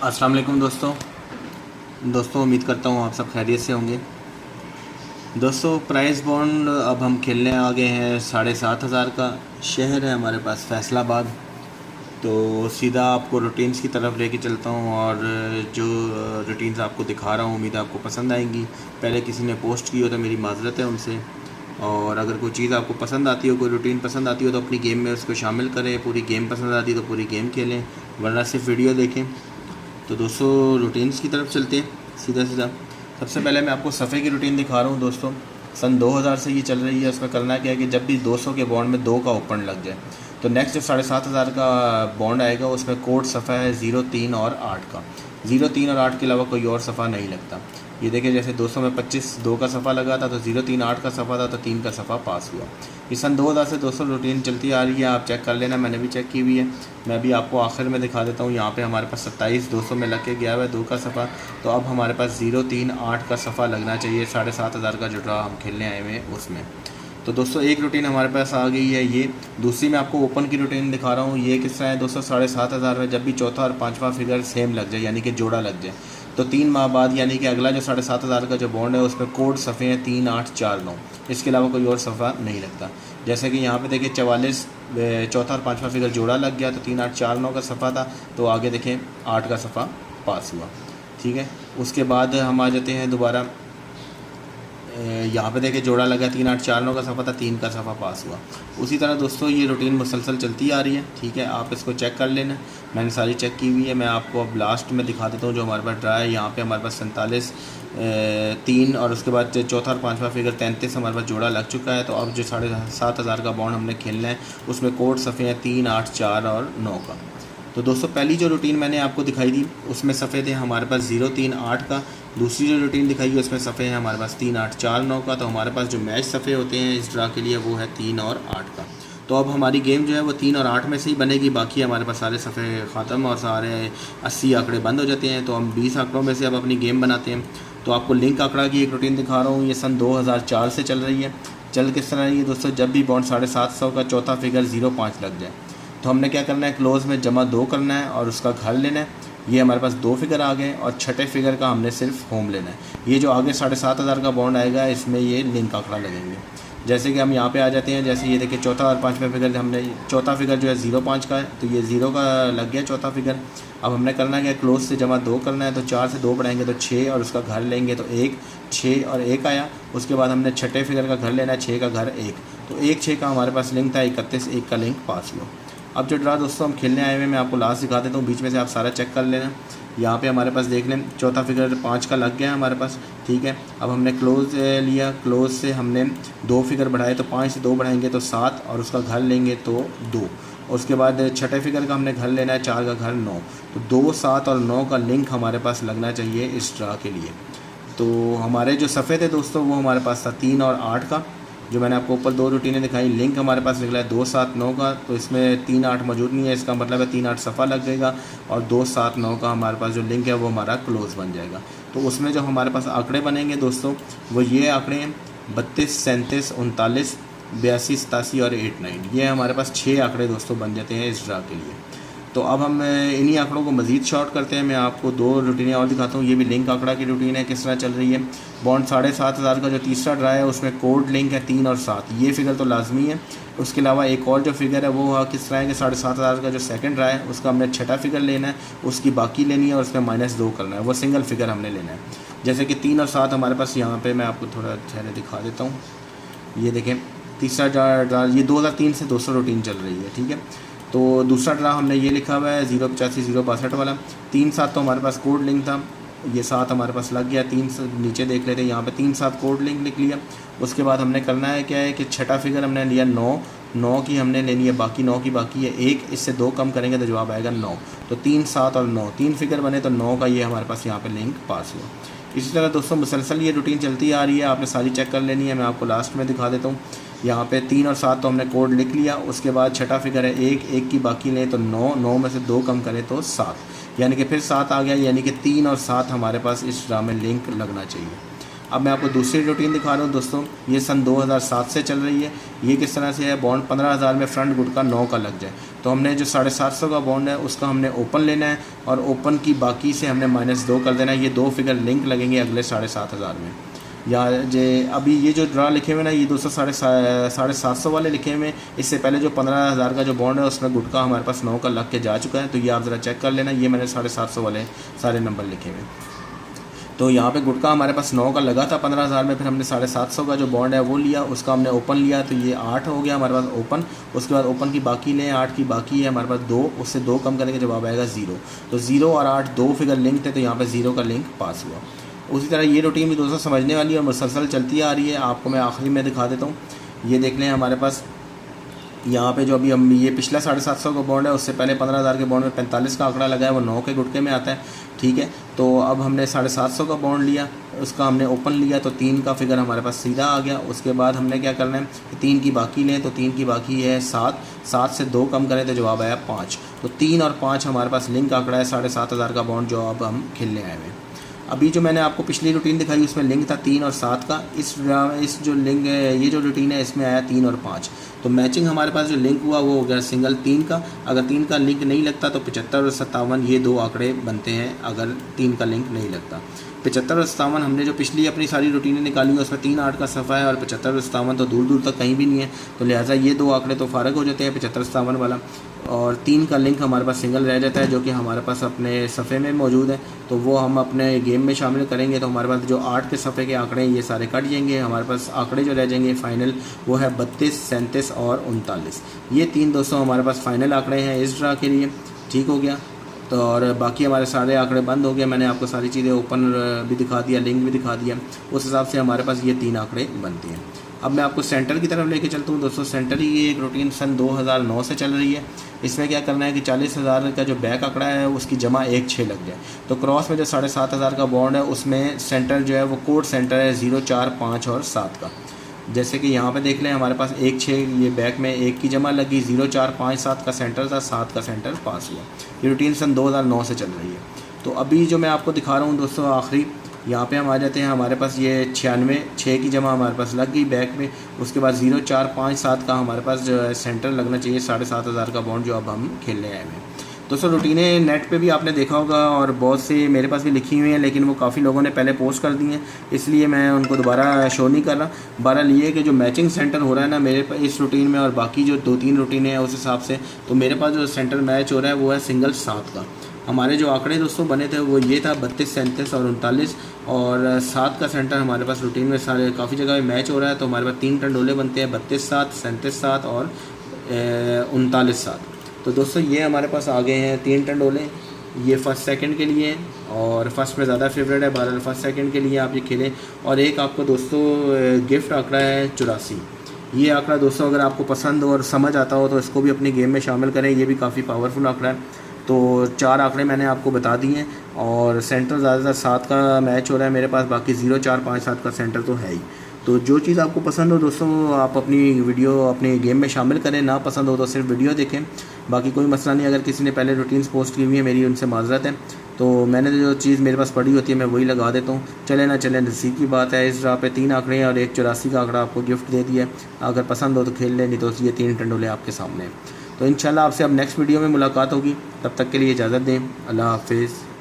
अस्सलाम वालेकुम दोस्तों उम्मीद करता हूँ आप सब खैरियत से होंगे। दोस्तों प्राइस बॉन्ड अब हम खेलने आ गए हैं 7,500 का। शहर है हमारे पास फैसलाबाद। तो सीधा आपको रूटीन्स की तरफ लेके चलता हूँ और जो रूटीन्स आपको दिखा रहा हूँ उम्मीद आपको पसंद आएंगी। पहले किसी ने पोस्ट की हो तो मेरी माज़रत है उनसे। और अगर कोई चीज़ आपको पसंद आती हो, कोई रूटीन पसंद आती हो तो अपनी गेम में उसको शामिल करें। पूरी गेम पसंद आती है तो पूरी गेम खेलें, वरना सिर्फ वीडियो देखें। तो दोस्तों रूटीन्स की तरफ चलते हैं सीधा सीधा। सबसे पहले मैं आपको सफ़े की रूटीन दिखा रहा हूँ दोस्तों। सन 2000 से ये चल रही है। उसमें करना क्या है कि जब भी 200 के बॉन्ड में 2 का ओपन लग जाए तो नेक्स्ट जो 7,500 का बॉन्ड आएगा उसमें कोड सफ़ा है 0, 3 और 8 का। 0, 3 और 8 के अलावा कोई और सफ़ा नहीं लगता। ये देखिए जैसे 200 में 25 2 का सफ़ा लगा था तो 0, 3, 8 का सफ़ा था तो 3 का सफ़ा पास हुआ। ये सन 2000 से 200 रूटीन चलती आ रही है। आप चेक कर लेना, मैंने भी चेक की हुई है। मैं भी आपको आखिर में दिखा देता हूँ। यहाँ पे हमारे पास 27 200 में लग के गया हुआ है 2 का सफ़ा। तो अब हमारे पास 0, 3, 8 का सफ़ा लगना चाहिए 7,500 का जो ड्रा हम खेलने आए हुए हैं उसमें। तो दोस्तों एक रूटीन हमारे पास आ गई है ये। दूसरी मैं आपको ओपन की रूटीन दिखा रहा हूँ। ये किस तरह है दोस्तों, 7,500 में जब भी चौथा और पाँचवा फिगर सेम लग जाए यानी कि जोड़ा लग जाए तो 3 माह बाद यानी कि अगला जो 7,500 का जो बॉन्ड है उसमें कोड सफ़े हैं 3, 8, 4, 9। इसके अलावा कोई और सफ़ा नहीं लगता। जैसे कि यहाँ पे देखिए 44 चौथा और पाँचवा फिगर जोड़ा लग गया तो 3, 8, 4, 9 का सफ़ा था। तो आगे देखें 8 का सफ़ा पास हुआ। ठीक है, उसके बाद हम आ जाते हैं दोबारा। यहाँ पे देखिए जोड़ा लगा 3, 8, 4, 9 का सफ़ा था, 3 का सफ़ा पास हुआ। उसी तरह दोस्तों ये रूटीन मुसलसल चलती आ रही है। ठीक है, आप इसको चेक कर लेना, मैंने सारी चेक की हुई है। मैं आपको अब लास्ट में दिखा देता हूँ जो हमारे पास ड्रा है। यहाँ पे हमारे पास 47 3 और उसके बाद चौथा और पाँचवा फिगर 33 हमारे पास जोड़ा लग चुका है। तो अब जो 7,500 का बॉन्ड हमने खेलना है उसमें कोड सफ़े हैं 3, 8, 4 और 9 का। तो दोस्तों पहली जो रूटीन मैंने आपको दिखाई थी उसमें सफ़े थे हमारे पास 0, 3, 8 का। दूसरी जो रूटीन दिखाई है उसमें सफ़े हैं हमारे पास 3, 8, 4, 9 का। तो हमारे पास जो मैच सफ़े होते हैं इस ड्रा के लिए वो है 3 और 8 का। तो अब हमारी गेम जो है वो 3 और 8 में से ही बनेगी। बाकी हमारे पास सारे सफ़े ख़त्म और सारे 80 आंकड़े बंद हो जाते हैं। तो हम 20 आंकड़ों में से अब अपनी गेम बनाते हैं। तो आपको लिंक आंकड़ा की एक रूटीन दिखा रहा हूँ। ये सन 2004 से चल रही है। चल किस तरह रही है दोस्तों, जब भी बॉन्ड 750 का चौथा फिगर 0.5 लग जाए तो हमने क्या करना है, क्लोज़ में जमा 2 करना है और उसका घर लेना है। ये हमारे पास 2 फिगर आ गए और छठे फिगर का हमने सिर्फ होम लेना है। ये जो आगे 7,500 का बॉन्ड आएगा इसमें ये लिंक आंकड़ा लगेंगे। जैसे कि हम यहाँ पे आ जाते हैं। जैसे ये देखिए चौथा और पाँचवा फिगर, हमने चौथा फिगर जो है 0.5 का है तो ये 0 का लग गया चौथा फिगर। अब हमने करना क्या, क्लोज से जमा 2 करना है। तो 4 से 2 बढ़ाएंगे तो 6 और उसका घर लेंगे तो 1, 6 और 1 आया। उसके बाद हमने छठे फिगर का घर लेना है, 6 का घर 1। तो 1, 6 का हमारे पास लिंक था, 31 1 का लिंक पास हुआ। अब जो ड्रा दोस्तों हम खेलने आए हुए मैं आपको लास्ट दिखा देता हूँ, बीच में से आप सारा चेक कर लेना। यहाँ पे हमारे पास देख लें चौथा फिगर 5 का लग गया है हमारे पास। ठीक है, अब हमने क्लोज लिया, क्लोज से हमने 2 फिगर बढ़ाए तो 5 से 2 बढ़ाएंगे तो 7 और उसका घर लेंगे तो 2। उसके बाद छठे फिगर का हमने घर लेना है, 4 का घर 9। तो 2, 7 और 9 का लिंक हमारे पास लगना चाहिए इस ड्रा के लिए। तो हमारे जो सफ़े थे दोस्तों वो हमारे पास था 3 और 8 का। जो मैंने आपको ऊपर 2 रूटीनें दिखाई, लिंक हमारे पास निकला है 2, 7, 9 का। तो इसमें 3, 8 मौजूद नहीं है, इसका मतलब है 3, 8 सफ़ा लग जाएगा और 2, 7, 9 का हमारे पास जो लिंक है वो हमारा क्लोज बन जाएगा। तो उसमें जो हमारे पास आंकड़े बनेंगे दोस्तों वो ये आंकड़े हैं 32, 37, 39, 82, 87 और 8, 9। ये हमारे पास 6 आंकड़े दोस्तों बन जाते हैं इस ड्रा के लिए। तो अब हम इन्हीं आंकड़ों को मज़ीद शॉर्ट करते हैं। मैं आपको 2 रूटीनें और दिखाता हूँ। ये भी लिंक आंकड़ा की रूटीन है, किस तरह चल रही है। बॉन्ड 7,500 का जो तीसरा ड्रा है उसमें कोड लिंक है 3 और 7। ये फिगर तो लाजमी है। उसके अलावा एक और जो फिगर है वो किस तरह है कि 7,500 का जो सेकंड ड्रा है उसका हमने छठा फिगर लेना है, उसकी बाकी लेनी है और उसमें -2 करना है। वो सिंगल फिगर हमने लेना है। जैसे कि 3 और 7 हमारे पास यहाँ पर मैं आपको थोड़ा चेहरे दिखा देता हूँ। ये देखें तीसरा ड्रा ये 2003 से 200 रूटीन चल रही है। ठीक है, तो दूसरा ड्रा हमने ये लिखा हुआ है 085 062 वाला। 3, 7 तो हमारे पास कोड लिंक था, ये 7 हमारे पास लग गया। 3 नीचे देख लेते हैं, यहाँ पे 3, 7 कोड लिंक लिख लिया। उसके बाद हमने करना है क्या है कि छठा फिगर हमने लिया 9 की हमने लेनी है, बाकी 9 की बाकी है 1। इससे 2 कम करेंगे तो जवाब आएगा 9। तो 3, 7 और 9 3 फिगर बने तो 9 का ये हमारे पास यहाँ पे लिंक पास हुआ। इसी तरह दोस्तों मुसलसल ये रूटीन चलती आ रही है, आपने सारी चेक कर लेनी है। मैं आपको लास्ट में दिखा देता हूँ। यहाँ पे 3 और 7 तो हमने कोड लिख लिया। उसके बाद छठा फिगर है 1, 1 की बाकी लें तो 9, 9 में से 2 कम करें तो 7, यानी कि फिर 7 आ गया। यानी कि 3 और 7 हमारे पास इस ड्रा में लिंक लगना चाहिए। अब मैं आपको दूसरी रूटीन दिखा रहा हूँ दोस्तों। ये सन 2007 से चल रही है। ये किस तरह से है, बॉन्ड 15,000 में फ्रंट गुट का 9 का लग जाए तो हमने जो 750 का बॉन्ड है उसका हमने ओपन लेना है और ओपन की बाकी से हमने -2 कर देना है। ये 2 फिगर लिंक लगेंगे अगले 7,500 में। या जे अभी ये जो ड्रा लिखे हुए ना, ये दोस्तों 750 वाले लिखे हुए हैं। इससे पहले जो 15,000 का जो बॉन्ड है उसमें गुटका हमारे पास 9 का लग के जा चुका है, तो ये आप ज़रा चेक कर लेना। ये मैंने 750 वाले सारे नंबर लिखे हुए हैं। तो यहाँ पे गुटका हमारे पास 9 का लगा था 15,000 में, फिर हमने 750 का जो बॉन्ड है वो लिया, उसका हमने ओपन लिया, तो ये 8 हो गया हमारे पास ओपन। उसके बाद ओपन की बाकी लें, 8 की बाकी है हमारे पास 2, उससे 2 कम करेंगे जवाब आएगा 0। तो 0 और 8 2 फिगर लिंक थे, तो यहाँ पर 0 का लिंक पास हुआ। उसी तरह ये रूटीन भी दोस्तों समझने वाली और मुसलसल चलती आ रही है। आपको मैं आखिरी में दिखा देता हूँ। ये देख लें हमारे पास यहाँ पे जो अभी हम ये पिछला 750 का बॉन्ड है, उससे पहले 15,000 के बॉन्ड में 45 का आंकड़ा लगा है, वो 9 के गुटके में आता है, ठीक है। तो अब हमने 750 का बॉन्ड लिया, उसका हमने ओपन लिया, तो 3 का फिगर हमारे पास सीधा आ गया। उसके बाद हमने क्या करना है, 3 की बाकी लें, तो 3 की बाकी है 7 से 2 कम करें तो जवाब आया 5। तो 3 और 5 हमारे पास लिंक आंकड़ा है 7,500 का बॉन्ड जो अब हम खेलने आए हुए हैं। अभी जो मैंने आपको पिछली रूटीन दिखाई उसमें लिंक था 3 और 7 का। इस जो लिंक है, ये जो रूटीन है, इसमें आया 3 और 5। तो मैचिंग हमारे पास जो लिंक हुआ वो हो गया सिंगल 3 का। अगर 3 का लिंक नहीं लगता तो 75 और 57 ये 2 आंकड़े बनते हैं अगर 3 का लिंक नहीं लगता। 75 और 57 हमने जो पिछली अपनी सारी रूटीनें निकाली हैं उसमें 3 8 का सफ़ा है और 75 और 57 तो दूर दूर तक कहीं भी नहीं है, तो लिहाजा ये 2 आंकड़े तो फ़ारग हो जाते हैं 75 57 वाला, और 3 का लिंक हमारे पास सिंगल रह जाता है जो कि हमारे पास अपने सफ़े में मौजूद है। तो वो हम अपने गेम में शामिल करेंगे, तो हमारे पास जो 8 के सफ़े के आंकड़े हैं ये सारे कट जाएंगे। हमारे पास आंकड़े जो रह जाएंगे फ़ाइनल वो है 32 37 और 39। ये 3 दोस्तों हमारे पास फ़ाइनल आंकड़े हैं इस ड्रा के लिए, ठीक हो गया। तो और बाकी हमारे सारे आंकड़े बंद हो गए। मैंने आपको सारी चीज़ें ओपन भी दिखा दिया, लिंक भी दिखा दिया, उस हिसाब से हमारे पास ये 3 आंकड़े बनते हैं। अब मैं आपको सेंटर की तरफ लेके चलता हूँ दोस्तों। सेंटर ही ये एक रूटीन सन 2009 से चल रही है। इसमें क्या करना है कि 40,000 का जो बैक आंकड़ा है उसकी जमा 1 6 लग जाए। तो क्रॉस में जो 7,500 का बॉन्ड है उसमें सेंटर जो है वो कोड सेंटर है 0 4 5 और 7 का। जैसे कि यहाँ पे देख लें हमारे पास 1 6 ये बैक में 1 की जमा लगी, 0 4 5 7 का सेंटर था, 7 का सेंटर पास हुआ। ये रूटीन सन 2009 से चल रही है। तो अभी जो मैं आपको दिखा रहा हूँ दोस्तों आखिरी, यहाँ पे हम आ जाते हैं। हमारे पास ये 96 6 की जमा हमारे पास लग गई बैक में। उसके बाद 0 4 5 7 का हमारे पास जो है सेंटर लगना चाहिए 7,500 का बॉन्ड जो अब हम खेलने आए हैं। दोस्तों रूटीनें नेट पे भी आपने देखा होगा और बहुत से मेरे पास भी लिखी हुई हैं, लेकिन वो काफ़ी लोगों ने पहले पोस्ट कर दी हैं, इसलिए मैं उनको दोबारा शो नहीं कर रहा। बहरहाल ये कि जो मैचिंग सेंटर हो रहा है ना मेरे पास इस रूटीन में और बाकी जो 2-3 रूटीनें हैं उस हिसाब से, तो मेरे पास जो सेंटर मैच हो रहा है वो है सिंगल 7 का। हमारे जो आंकड़े दोस्तों बने थे वो ये था 32 37 और 39, और 7 का सेंटर हमारे पास रूटीन में सारे काफ़ी जगह मैच हो रहा है। तो हमारे पास 3 टंडोले बनते हैं 32 7 37 7 और 39 7। तो दोस्तों ये हमारे पास आ गए हैं 3 टंडोले। ये फर्स्ट सेकंड के लिए और फर्स्ट में ज़्यादा फेवरेट है, बहरहाल फर्स्ट सेकंड के लिए आप ये खेलें। और एक आपको दोस्तों गिफ्ट आंकड़ा है 84। ये आंकड़ा दोस्तों अगर आपको पसंद हो और समझ आता हो तो इसको भी अपनी गेम में शामिल करें, ये भी काफ़ी पावरफुल आंकड़ा है। तो 4 आंकड़े मैंने आपको बता दिए हैं और सेंटर ज़्यादातर 7 का मैच हो रहा है मेरे पास, बाकी 0 4 5 7 का सेंटर तो है ही। तो जो चीज़ आपको पसंद हो दोस्तों आप अपनी वीडियो अपने गेम में शामिल करें, ना पसंद हो तो सिर्फ वीडियो देखें, बाकी कोई मसला नहीं। अगर किसी ने पहले रूटीन्स पोस्ट की हुई है मेरी उनसे माजरत है, तो मैंने जो चीज़ मेरे पास पड़ी होती है मैं वही लगा देता हूँ। चले ना चले नसीब की बात है। इस ड्रा पे 3 आंकड़े हैं और एक 84 का आंकड़ा आपको गिफ्ट दे दिया। अगर पसंद हो तो खेल लें, नहीं तो ये 3 टंडोले आपके सामने हैं। तो इंशाल्लाह आपसे अब नेक्स्ट वीडियो में मुलाकात होगी, तब तक के लिए इजाज़त दें। अल्लाह हाफिज़।